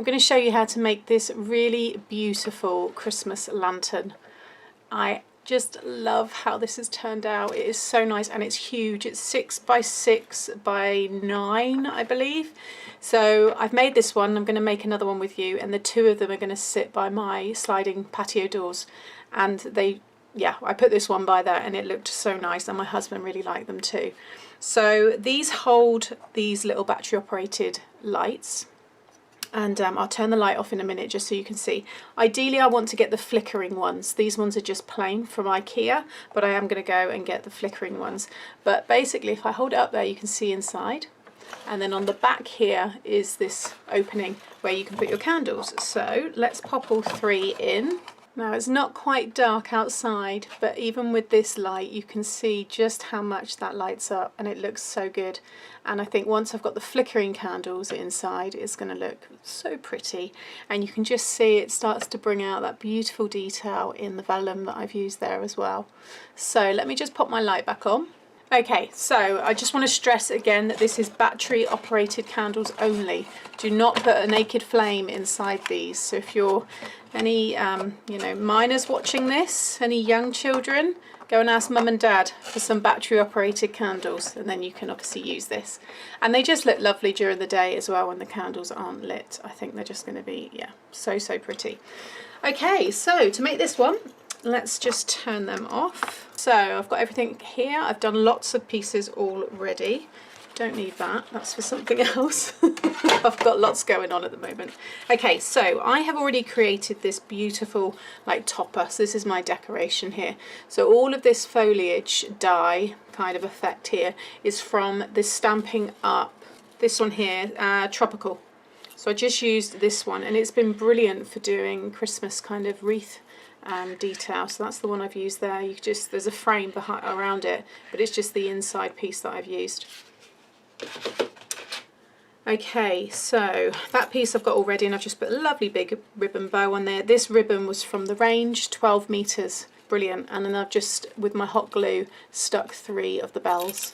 going to show you how to make this really beautiful Christmas lantern. I just love how this has turned out. It is so nice and it's huge. It's 6 by 6 by 9, I believe. So I've made this one. I'm going to make another one with you, and the two of them are going to sit by my sliding patio doors. And I put this one by that and it looked so nice, and my husband really liked them too. So these hold these little battery operated lights. And I'll turn the light off in a minute just so you can see. Ideally I want to get the flickering ones. These ones are just plain from IKEA, but I am going to go and get the flickering ones. But basically if I hold it up there, you can see inside. And then on the back here is this opening where you can put your candles. So let's pop all 3 in. Now it's not quite dark outside, but even with this light you can see just how much that lights up, and it looks so good. And I think once I've got the flickering candles inside, it's going to look so pretty, and you can just see it starts to bring out that beautiful detail in the vellum that I've used there as well. So let me just pop my light back on. Okay, so I just want to stress again that this is battery operated candles only. Do not put a naked flame inside these. So if you're any minors watching this, any young children, go and ask mum and dad for some battery operated candles, and then you can obviously use this. And they just look lovely during the day as well when the candles aren't lit. I think they're just going to be, so pretty. Okay, so to make this one, let's just turn them off. So I've got everything here. I've done lots of pieces already. Don't need that, that's for something else. I've got lots going on at the moment. Okay, so I have already created this beautiful topper. So this is my decoration here. So all of this foliage dye kind of effect here is from this Stampin' Up, this one here, Tropical. So I just used this one, and it's been brilliant for doing Christmas kind of wreath detail. So that's the one I've used there. There's a frame around it, but it's just the inside piece that I've used. Okay, so that piece I've got already, and I've just put a lovely big ribbon bow on there. This ribbon was from the range, 12 meters, brilliant. And then I've just, with my hot glue, stuck 3 of the bells.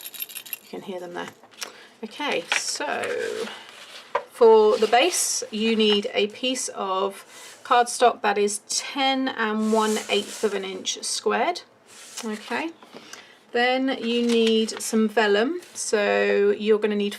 You can hear them there. Okay, so for the base, you need a piece of cardstock that is 10 1/8 of an inch squared. Okay, then you need some vellum. So you're going to need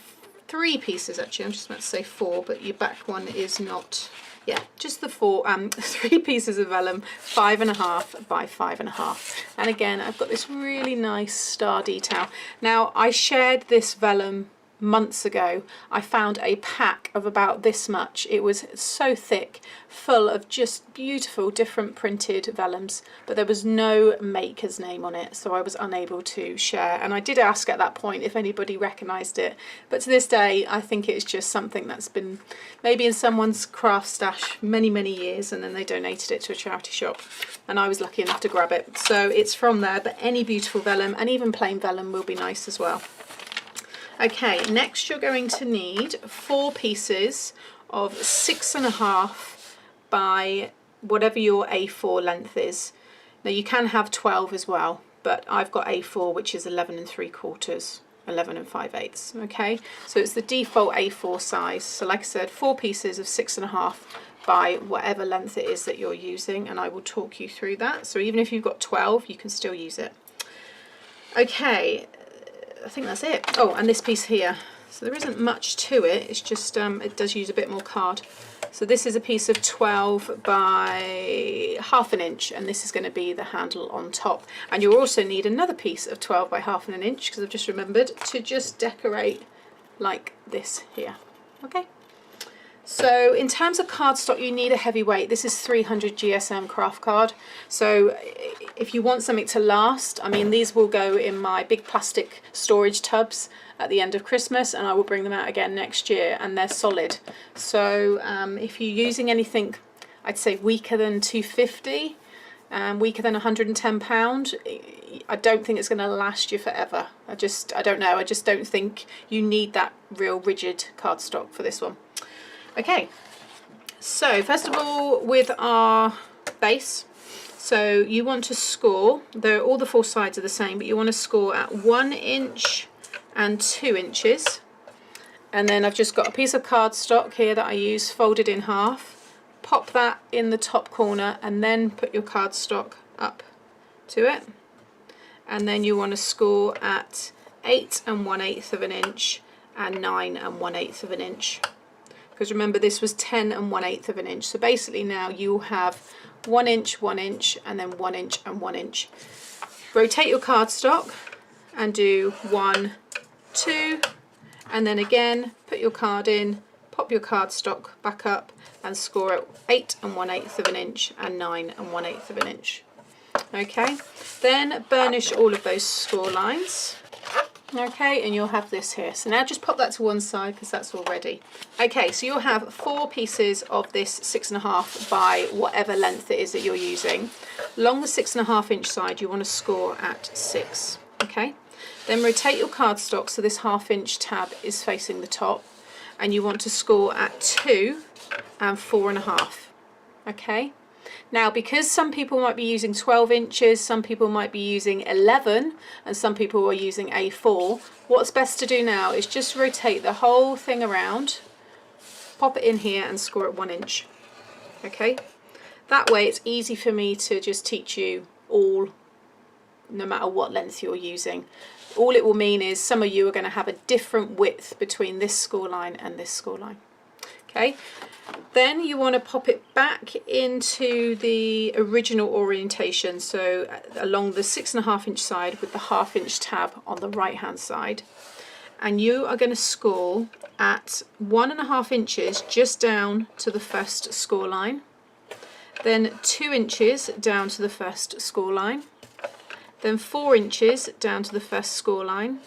3 pieces actually. I'm just about to say 4, but your back one is not. Yeah, just the 3 pieces of vellum, 5.5 by 5.5. And again, I've got this really nice star detail. Now I shared this vellum months ago. I found a pack of about this much. It was so thick, full of just beautiful different printed vellums, but there was no maker's name on it, so I was unable to share. And I did ask at that point if anybody recognised it, but to this day I think it's just something that's been maybe in someone's craft stash many years, and then they donated it to a charity shop and I was lucky enough to grab it. So it's from there, but any beautiful vellum and even plain vellum will be nice as well. Okay, next you're going to need 4 pieces of 6.5 by whatever your A4 length is. Now you can have 12 as well, but I've got A4, which is 11 3/4, 11 5/8. Okay, so it's the default A4 size. So like I said, 4 pieces of 6.5 by whatever length it is that you're using, and I will talk you through that. So even if you've got 12, you can still use it. Okay, I think that's it. Oh, and this piece here. So there isn't much to it. It's just, it does use a bit more card. So this is a piece of 12 by 1/2 inch, and this is going to be the handle on top. And you'll also need another piece of 12 by 1/2 inch, because I've just remembered to just decorate like this here. Okay. So in terms of cardstock, you need a heavyweight. This is 300 GSM craft card. So if you want something to last, I mean, these will go in my big plastic storage tubs at the end of Christmas, and I will bring them out again next year, and they're solid. So if you're using anything, I'd say weaker than 250, weaker than 110 pound, I don't think it's going to last you forever. I don't know. I just don't think you need that real rigid cardstock for this one. Okay, so first of all, with our base, so you want to score, all the 4 sides are the same, but you want to score at 1 inch and 2 inches, And then I've just got a piece of cardstock here that I use folded in half. Pop that in the top corner and then put your cardstock up to it. And then you want to score at 8 1/8 of an inch and 9 1/8 of an inch. Because remember, this was 10 1/8 of an inch. So basically now you have 1 inch, 1 inch, and then 1 inch and 1 inch. Rotate your cardstock and do 1, 2, and then again put your card in, pop your cardstock back up and score at 8 1/8 of an inch and 9 1/8 of an inch. Okay, then burnish all of those score lines. Okay, and you'll have this here. So now just pop that to one side because that's all ready. Okay, so you'll have 4 pieces of this 6.5 by whatever length it is that you're using. Along the 6.5 inch side, you want to score at 6. Okay, then rotate your cardstock so this 1/2 inch tab is facing the top, and you want to score at 2 and 4.5. Okay. Now, because some people might be using 12 inches, some people might be using 11, and some people are using A4, what's best to do now is just rotate the whole thing around, pop it in here and score at 1 inch. Okay, that way it's easy for me to just teach you all, no matter what length you're using. All it will mean is some of you are going to have a different width between this score line and this score line. Okay. Then you want to pop it back into the original orientation, so along the 6.5 inch side with the 1/2 inch tab on the right hand side, and you are going to score at 1.5 inches just down to the first score line, then 2 inches down to the first score line, then 4 inches down to the first score line,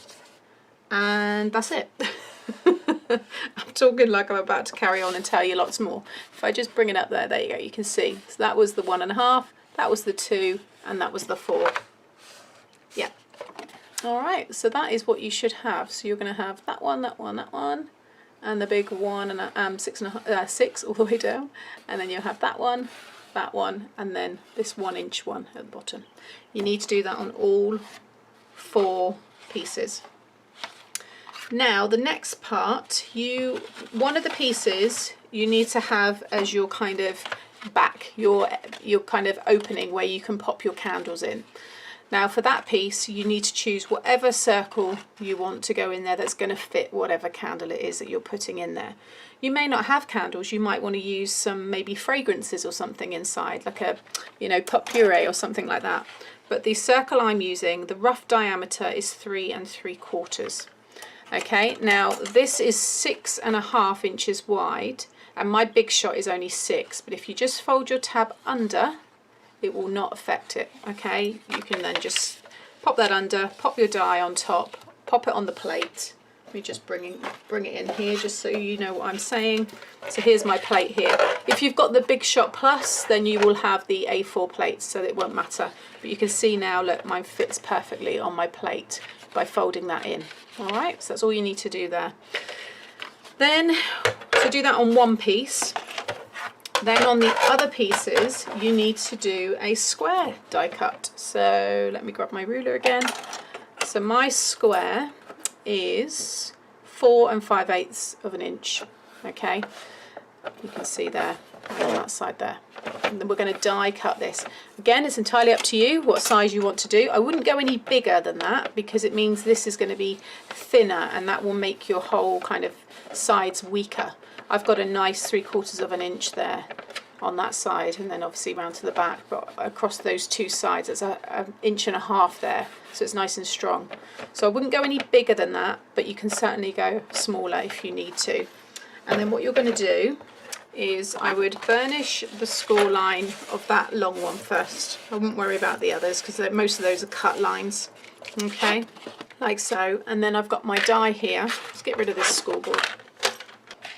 and that's it. I'm talking like I'm about to carry on and tell you lots more. If I just bring it up there, there you go, you can see. So that was the 1.5, that was the 2, and that was the 4. Yeah. All right, so that is what you should have. So you're going to have that one, that one, that one, and the big 1 and 6 all the way down. And then you'll have that one, and then this 1 inch one at the bottom. You need to do that on all 4 pieces. Now the next part, one of the pieces you need to have as your kind of back, your kind of opening where you can pop your candles in. Now for that piece you need to choose whatever circle you want to go in there that's going to fit whatever candle it is that you're putting in there. You may not have candles, you might want to use some maybe fragrances or something inside, like a pot puree or something like that. But the circle I'm using, the rough diameter is 3 3/4. Okay, now this is 6.5 inches wide, and my big shot is only 6, but if you just fold your tab under, it will not affect it. Okay, you can then just pop that under, pop your die on top, pop it on the plate. Let me just bring it in here just so you know what I'm saying. So here's my plate here. If you've got the Big Shot Plus, then you will have the A4 plates, so it won't matter. But you can see now, look, mine fits perfectly on my plate by folding that in. All right, so that's all you need to do there. Then to do that on one piece, then on the other pieces you need to do a square die cut. So let me grab my ruler again. So my square is 4 5/8 of an inch. Okay, you can see there on that side there. And then we're going to die cut this. Again, it's entirely up to you what size you want to do. I wouldn't go any bigger than that because it means this is going to be thinner and that will make your whole kind of sides weaker. I've got a nice 3/4 of an inch there on that side, and then obviously round to the back, but across those two sides it's an 1.5 inches there, so it's nice and strong. So I wouldn't go any bigger than that, but you can certainly go smaller if you need to. And then what you're going to do is I would burnish the score line of that long one first. I wouldn't worry about the others because most of those are cut lines. Okay, like so. And then I've got my die here. Let's get rid of this scoreboard.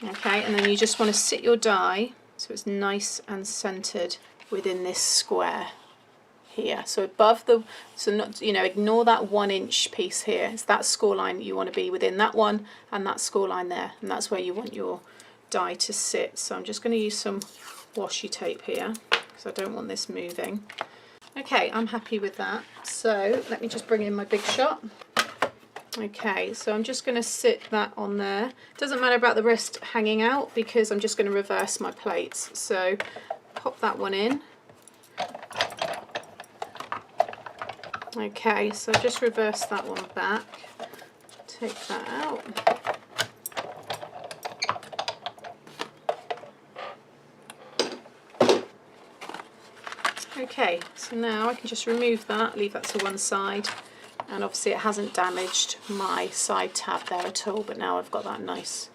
Okay, and then you just want to sit your die so it's nice and centered within this square here. So above the, so not, ignore that 1 inch piece here. It's that score line that you want to be within, that one and that score line there, and that's where you want your die to sit. So I'm just going to use some washi tape here because I don't want this moving. Okay, I'm happy with that. So let me just bring in my Big Shot. Okay, so I'm just going to sit that on there. Doesn't matter about the rest hanging out because I'm just going to reverse my plates. So pop that one in. Okay, so just reverse that one back. Take that out. Okay, so now I can just remove that, leave that to one side, and obviously it hasn't damaged my side tab there at all, but now I've got that nice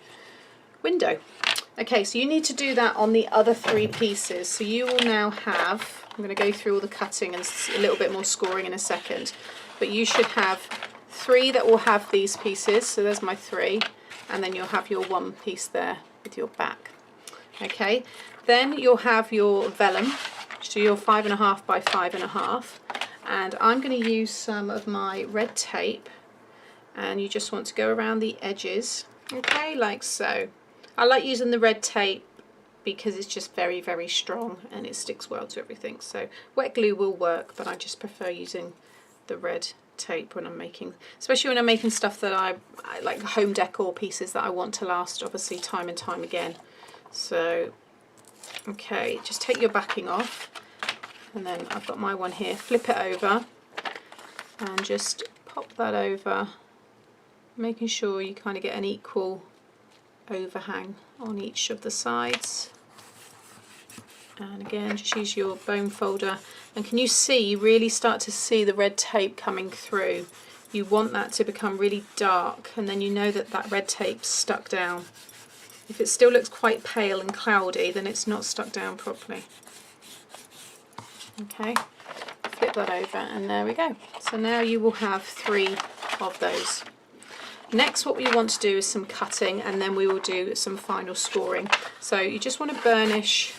window. Okay, so you need to do that on the other 3 pieces. So you will now have, I'm going to go through all the cutting and a little bit more scoring in a second, but you should have 3 that will have these pieces. So there's my 3, and then you'll have your 1 piece there with your back. Okay, then you'll have your vellum. So your 5.5 by 5.5, and I'm going to use some of my red tape, and you just want to go around the edges, okay, like so. I like using the red tape because it's just very, very strong and it sticks well to everything. So wet glue will work, but I just prefer using the red tape when I'm making, especially when I'm making stuff that I like home decor pieces that I want to last obviously time and time again. So okay, just take your backing off, and then I've got my one here, flip it over and just pop that over, making sure you kind of get an equal overhang on each of the sides. And again, just use your bone folder, and can you see, you really start to see the red tape coming through. You want that to become really dark, and then you know that that red tape's stuck down. If it still looks quite pale and cloudy, then it's not stuck down properly. Okay, flip that over, and there we go. So now you will have 3 of those. Next, what we want to do is some cutting, and then we will do some final scoring. So you just want to burnish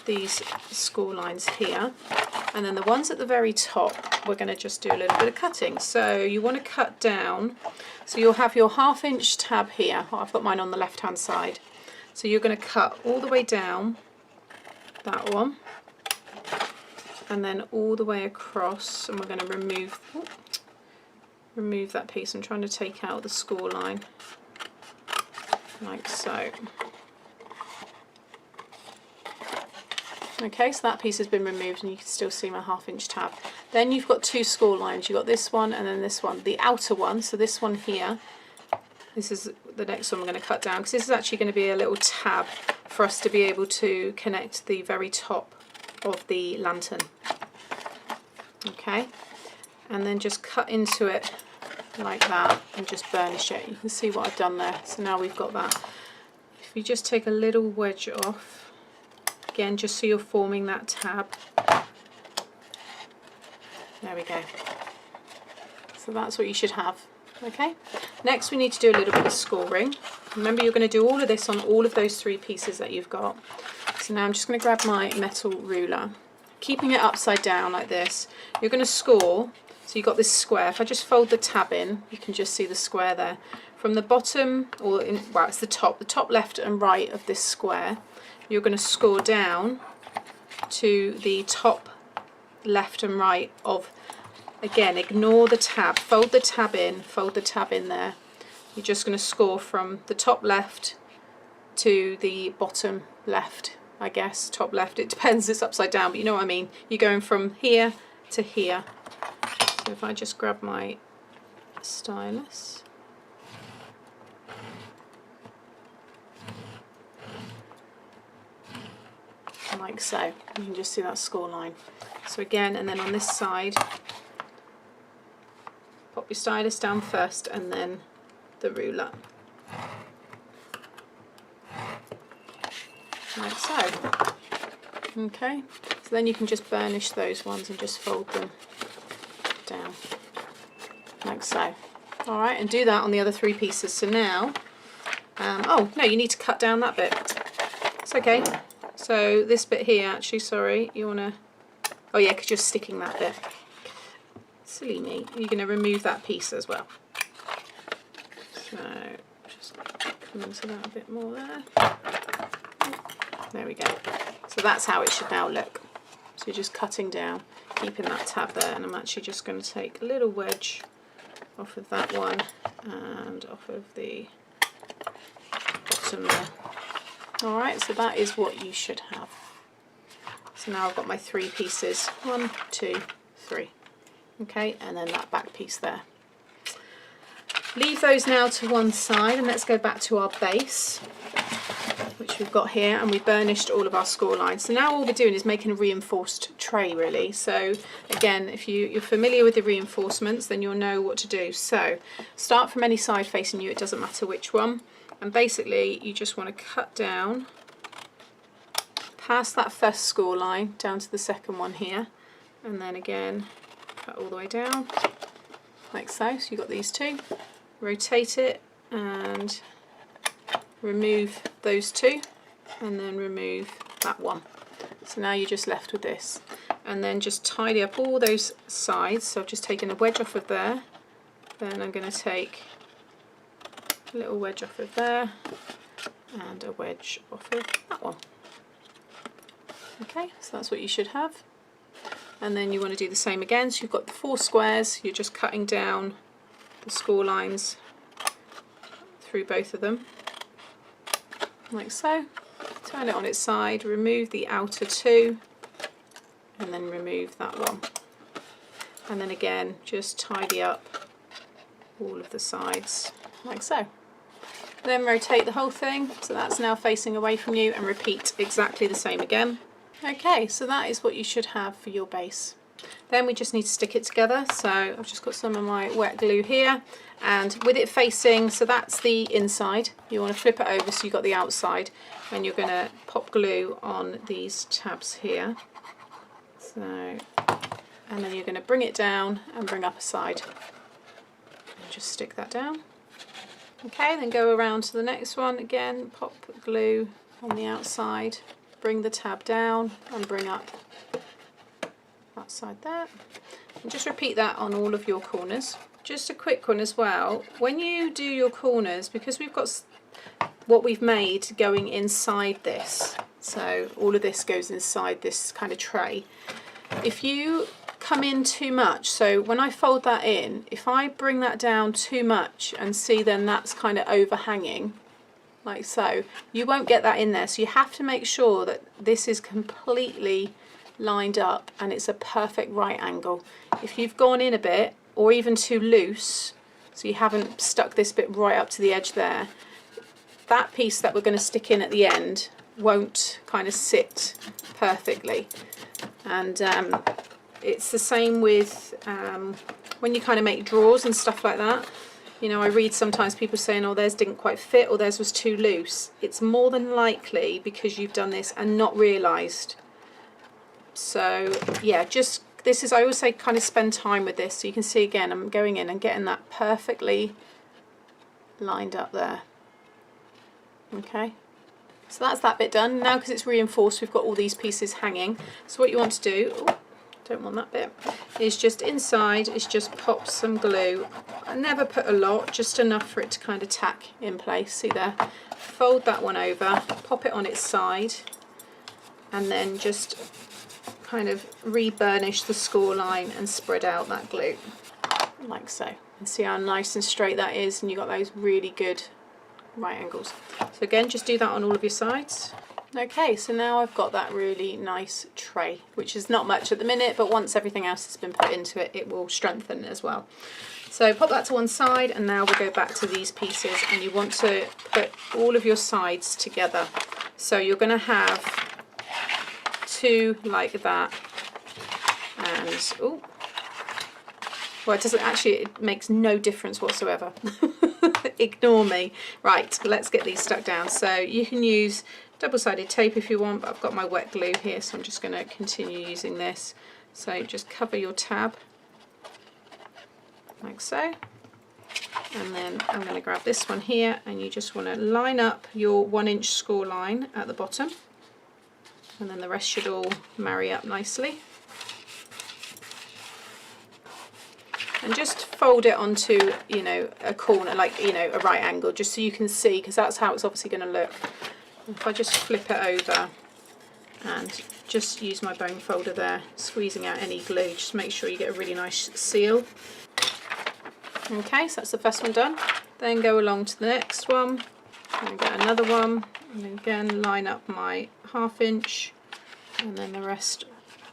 these score lines here, and then the ones at the very top, we're going to just do a little bit of cutting. So you want to cut down, so you'll have your 1/2 inch tab here. I've got mine on the left hand side. So you're going to cut all the way down that one, and then all the way across, and we're going to remove that piece. I'm trying to take out the score line like so. Okay, so that piece has been removed and you can still see my 1/2 inch tab. Then you've got 2 score lines. You've got this one and then this one. The outer one, so this one here, this is the next one I'm going to cut down, because this is actually going to be a little tab for us to be able to connect the very top of the lantern. Okay, and then just cut into it like that and just burnish it. You can see what I've done there. So now we've got that. If you just take a little wedge off, again, just so you're forming that tab. There we go. So that's what you should have. Okay, next we need to do a little bit of scoring. Remember, you're going to do all of this on all of those 3 pieces that you've got. So now I'm just going to grab my metal ruler, keeping it upside down like this. You're going to score. So you've got this square. If I just fold the tab in, you can just see the square there. From the bottom, or in, well, it's the top left and right of this square, you're going to score down to the top left and right of, again, ignore the tab, fold the tab in there. You're just going to score from the top left to the bottom left, I guess, top left, it depends, it's upside down, but you know what I mean. You're going from here to here. So if I just grab my stylus, like so, you can just see that score line. So again, and then on this side, pop your stylus down first and then the ruler, like so. Okay, so then you can just burnish those ones and just fold them down like so. Alright, and do that on the other 3 pieces. So now, oh no, you need to cut down that bit. It's okay. So this bit here, actually, sorry, you want to, oh yeah, because you're sticking that bit. Silly me. You're going to remove that piece as well. So just come into that a bit more there. There we go. So that's how it should now look. So you're just cutting down, keeping that tab there, and I'm actually just going to take a little wedge off of that one and off of the bottom there. Alright, so that is what you should have. So now I've got my 3 pieces, 1, 2, 3. Okay, and then that back piece there. Leave those now to one side, and let's go back to our base, which we've got here, and we burnished all of our score lines. So now all we're doing is making a reinforced tray really. So again, if you're familiar with the reinforcements, then you'll know what to do. So start from any side facing you, it doesn't matter which one, and basically you just want to cut down past that first score line down to the second one here, and then again cut all the way down like so. So you've got these two, rotate it and remove those two, and then remove that one. So now you're just left with this, and then just tidy up all those sides. So I've just taken a wedge off of there, then I'm going to take a little wedge off of there and a wedge off of that one. Okay, so that's what you should have. And then you want to do the same again. So you've got the 4 squares, you're just cutting down the score lines through both of them like so. Turn it on its side, remove the outer 2, and then remove that one. And then again, just tidy up all of the sides like so. Then rotate the whole thing, so that's now facing away from you, and repeat exactly the same again. Okay, so that is what you should have for your base. Then we just need to stick it together. So I've just got some of my wet glue here, and with it facing, so that's the inside, you want to flip it over so you've got the outside, and you're going to pop glue on these tabs here. So, and then you're going to bring it down and bring up a side, and just stick that down. Okay, then go around to the next one again, pop glue on the outside, bring the tab down and bring up that side there, and just repeat that on all of your corners. Just a quick one as well, when you do your corners, because we've got what we've made going inside this, so all of this goes inside this kind of tray, if you come in too much, so when I fold that in, if I bring that down too much and see then that's kind of overhanging like so, you won't get that in there. So you have to make sure that this is completely lined up and it's a perfect right angle. If you've gone in a bit or even too loose, so you haven't stuck this bit right up to the edge there, that piece that we're going to stick in at the end won't kind of sit perfectly. And it's the same with when you kind of make drawers and stuff like that. You know, I read sometimes people saying, oh, theirs didn't quite fit or theirs was too loose. It's more than likely because you've done this and not realised. So yeah, just this is, I always say, kind of spend time with this. So you can see again, I'm going in and getting that perfectly lined up there. Okay, so that's that bit done. Now because it's reinforced, we've got all these pieces hanging. So what you want to do, oh, don't want that bit, is just inside is just pop some glue. I never put a lot, just enough for it to kind of tack in place. See there? Fold that one over, pop it on its side, and then just kind of re-burnish the score line and spread out that glue like so. And see how nice and straight that is, and you've got those really good right angles. So again, just do that on all of your sides. Okay, so now I've got that really nice tray, which is not much at the minute, but once everything else has been put into it, it will strengthen as well. So pop that to one side, and now we'll go back to these pieces, and you want to put all of your sides together. So you're going to have 2 like that, and oh, well, it doesn't actually, it makes no difference whatsoever. Ignore me. Right, let's get these stuck down. So you can use double-sided tape if you want, but I've got my wet glue here, so I'm just going to continue using this. So just cover your tab like so, and then I'm going to grab this one here, and you just want to line up your 1-inch score line at the bottom, and then the rest should all marry up nicely. And just fold it onto, you know, a corner, like, you know, a right angle, just so you can see, because that's how it's obviously going to look. If I just flip it over and just use my bone folder there, squeezing out any glue, just make sure you get a really nice seal. Okay, so that's the first one done. Then go along to the next one, and get another one, and again line up my 1/2 inch, and then the rest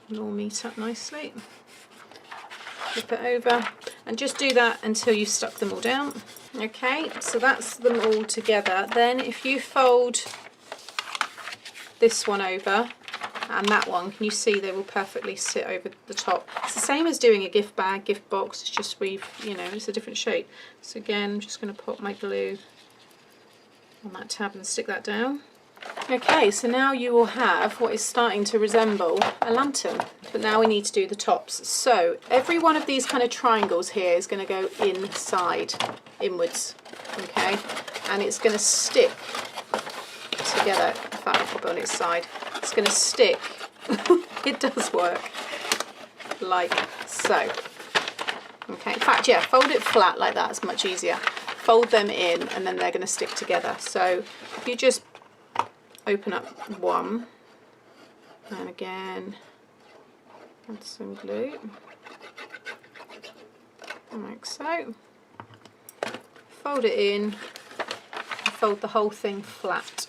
will all meet up nicely. Flip it over, and just do that until you've stuck them all down. Okay, so that's them all together. Then if you fold this one over and that one, can you see they will perfectly sit over the top? It's the same as doing a gift bag, gift box, it's just it's a different shape. So again, I'm just going to put my glue on that tab and stick that down. Okay, so now you will have what is starting to resemble a lantern, but now we need to do the tops. So every one of these kind of triangles here is going to go inside, inwards, okay, and it's going to stick together. In fact, I'll pop it on its side. It's going to stick, it does work, like so. Okay, in fact, yeah, fold it flat like that, it's much easier. Fold them in and then they're going to stick together. So if you just open up one, and again add some glue, like so. Fold it in, and fold the whole thing flat.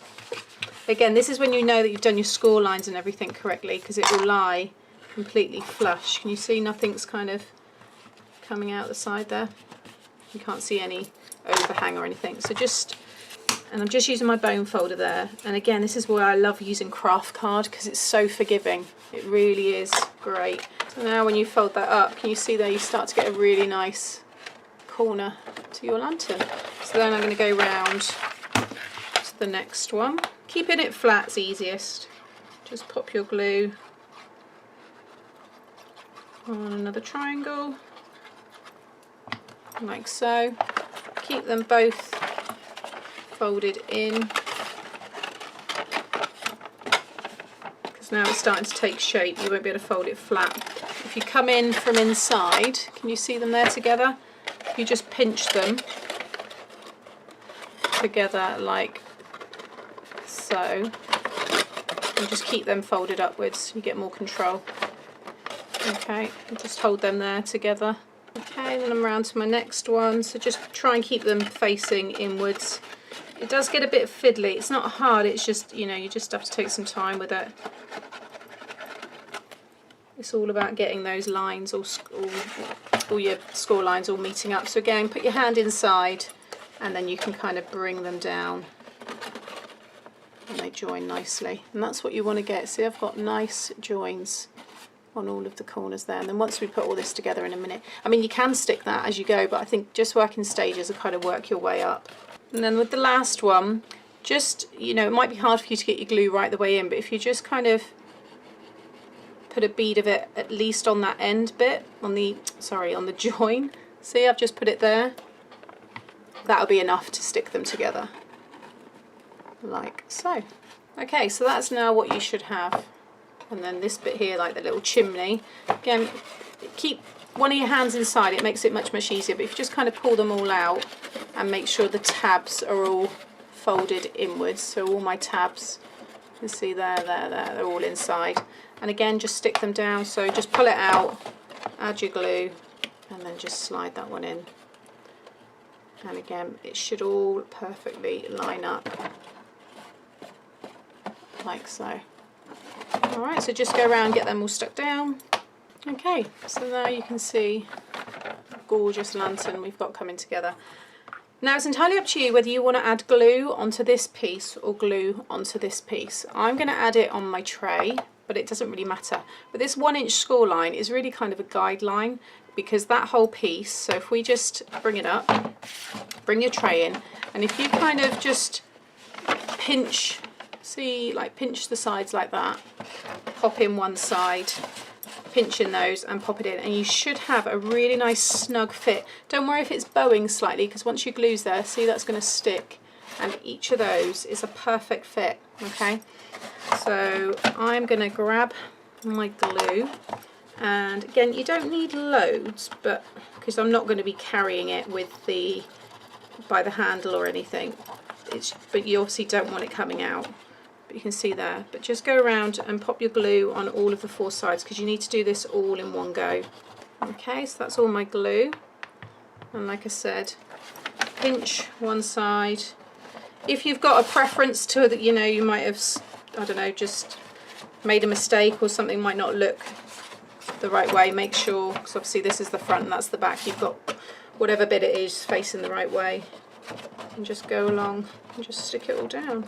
Again, this is when you know that you've done your score lines and everything correctly, because it will lie completely flush. Can you see nothing's kind of coming out the side there? You can't see any overhang or anything. So and I'm just using my bone folder there. And again, this is where I love using craft card because it's so forgiving. It really is great. So now when you fold that up, can you see there you start to get a really nice corner to your lantern. So then I'm going to go round to the next one. Keeping it flat's easiest. Just pop your glue on another triangle, like so. Keep them both folded in, because now it's starting to take shape. You won't be able to fold it flat. If you come in from inside, can you see them there together? You just pinch them together like so, and just keep them folded upwards. You get more control. Okay, and just hold them there together. Okay, then I'm around to my next one. So just try and keep them facing inwards. It does get a bit fiddly. It's not hard, it's just, you just have to take some time with it. It's all about getting those lines, all your score lines all meeting up. So again, put your hand inside and then you can kind of bring them down and they join nicely. And that's what you want to get. See, I've got nice joins on all of the corners there. And then once we put all this together in a minute, I mean, you can stick that as you go, but I think just work in stages and kind of work your way up. And then with the last one, just, it might be hard for you to get your glue right the way in, but if you just kind of put a bead of it at least on that end bit, on the join. See, I've just put it there. That'll be enough to stick them together, like so. Okay, so that's now what you should have. And then this bit here, like the little chimney. Again, keep one of your hands inside, it makes it much easier, but if you just kind of pull them all out and make sure the tabs are all folded inwards, so all my tabs, you can see there, they're all inside. And again, just stick them down, so just pull it out, add your glue, and then just slide that one in. And again, it should all perfectly line up, like so. Alright, so just go around, get them all stuck down. Okay, so now you can see a gorgeous lantern we've got coming together. Now it's entirely up to you whether you want to add glue onto this piece or glue onto this piece. I'm going to add it on my tray, but it doesn't really matter. But this 1 inch score line is really kind of a guideline, because that whole piece, so if we just bring it up, bring your tray in, and if you kind of just pinch, see, like pinch the sides like that, pop in one side, pinch in those and pop it in, and you should have a really nice snug fit. Don't worry if it's bowing slightly, because once your glue's there, see, that's going to stick, and each of those is a perfect fit. Okay, so I'm going to grab my glue, and again, you don't need loads, but because I'm not going to be carrying it with by the handle or anything, but you obviously don't want it coming out. But you can see there, but just go around and pop your glue on all of the 4 sides, because you need to do this all in one go. Okay, so that's all my glue. And like I said, pinch one side. If you've got a preference to that, you know, you might have, I don't know, just made a mistake or something might not look the right way, make sure, because obviously this is the front and that's the back, you've got whatever bit it is facing the right way, and just go along and just stick it all down.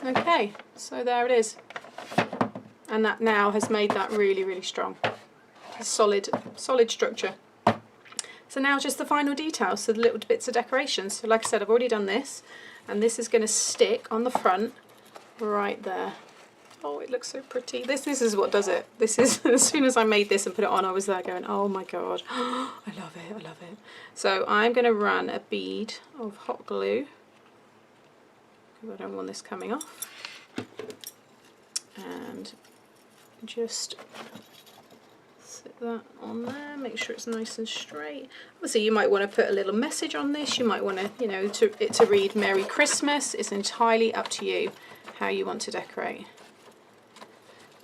Okay, so there it is, and that now has made that really, really strong, solid structure. So now just the final details, so the little bits of decoration. So like I said, I've already done this, and this is going to stick on the front right there. Oh, it looks so pretty. This is what does it. This is, as soon as I made this and put it on, I was there going, oh my god, I love it, I love it. So I'm going to run a bead of hot glue, because I don't want this coming off, and just sit that on there, make sure it's nice and straight. Obviously you might want to put a little message on this, you might want to, you know, to read Merry Christmas. It's entirely up to you how you want to decorate.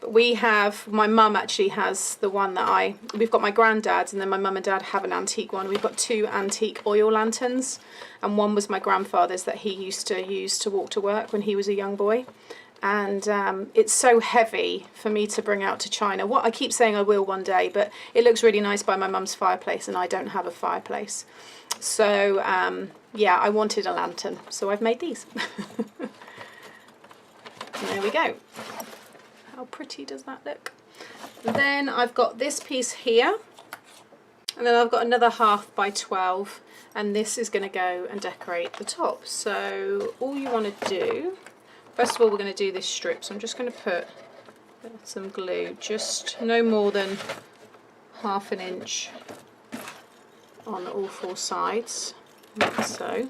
But we have, my mum actually has the one that we've got my granddad's, and then my mum and dad have an antique one. We've got 2 antique oil lanterns, and one was my grandfather's that he used to use to walk to work when he was a young boy. And it's so heavy for me to bring out to China. What I keep saying I will one day, but it looks really nice by my mum's fireplace, and I don't have a fireplace. So yeah, I wanted a lantern, so I've made these. And there we go. How pretty does that look? Then I've got this piece here, and then I've got another 1/2 by 12, and this is going to go and decorate the top. So all you want to do, first of all, we're going to do this strip. So I'm just going to put some glue, just no more than 1/2 inch on all 4 sides, like so.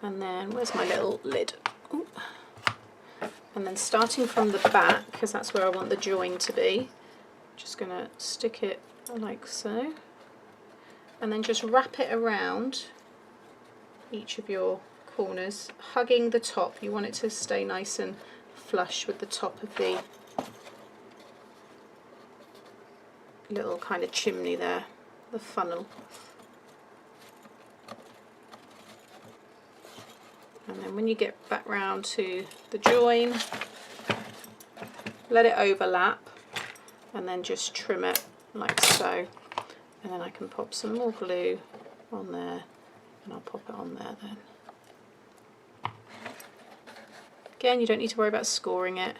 And then where's my little lid? Ooh. And then starting from the back, because that's where I want the join to be, just going to stick it like so, and then just wrap it around each of your corners, hugging the top. You want it to stay nice and flush with the top of the little kind of chimney there, the funnel. And then when you get back round to the join, let it overlap, and then just trim it like so. And then I can pop some more glue on there, and I'll pop it on there then. Again, you don't need to worry about scoring it.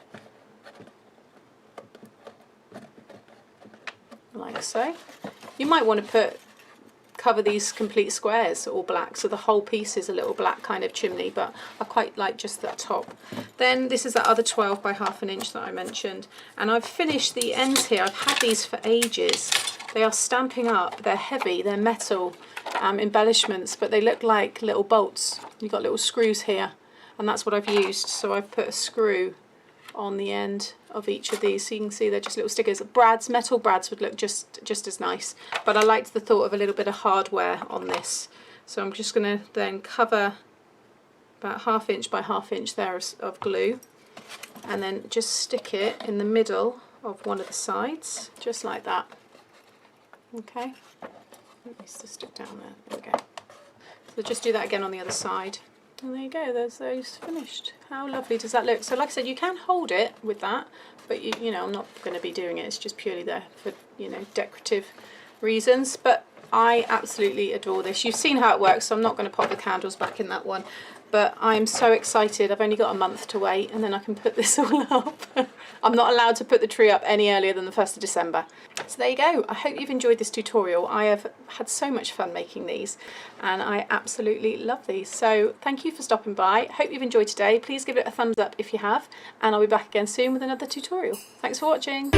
Like so. You might want to cover these complete squares all black, so the whole piece is a little black kind of chimney, but I quite like just that top. Then this is that other 12 by 1/2 inch that I mentioned, and I've finished the ends here. I've had these for ages. They are stamping up, they're heavy, they're metal embellishments, but they look like little bolts. You've got little screws here, and that's what I've used. So I've put a screw on the end of each of these, so you can see they're just little stickers. Brads, metal brads would look just as nice, but I liked the thought of a little bit of hardware on this. So I'm just going to then cover about 1/2 inch by 1/2 inch there of glue, and then just stick it in the middle of one of the sides, just like that. Okay, it needs to stick down there. There we go. So just do that again on the other side. And there you go, there's those finished. How lovely does that look? So like I said, you can hold it with that, but you know, I'm not going to be doing it. It's just purely there for, you know, decorative reasons. But I absolutely adore this. You've seen how it works, so I'm not going to pop the candles back in that one. But I'm so excited. I've only got a month to wait, and then I can put this all up. I'm not allowed to put the tree up any earlier than the 1st of December. So there you go. I hope you've enjoyed this tutorial. I have had so much fun making these, and I absolutely love these. So thank you for stopping by. Hope you've enjoyed today. Please give it a thumbs up if you have, and I'll be back again soon with another tutorial. Thanks for watching.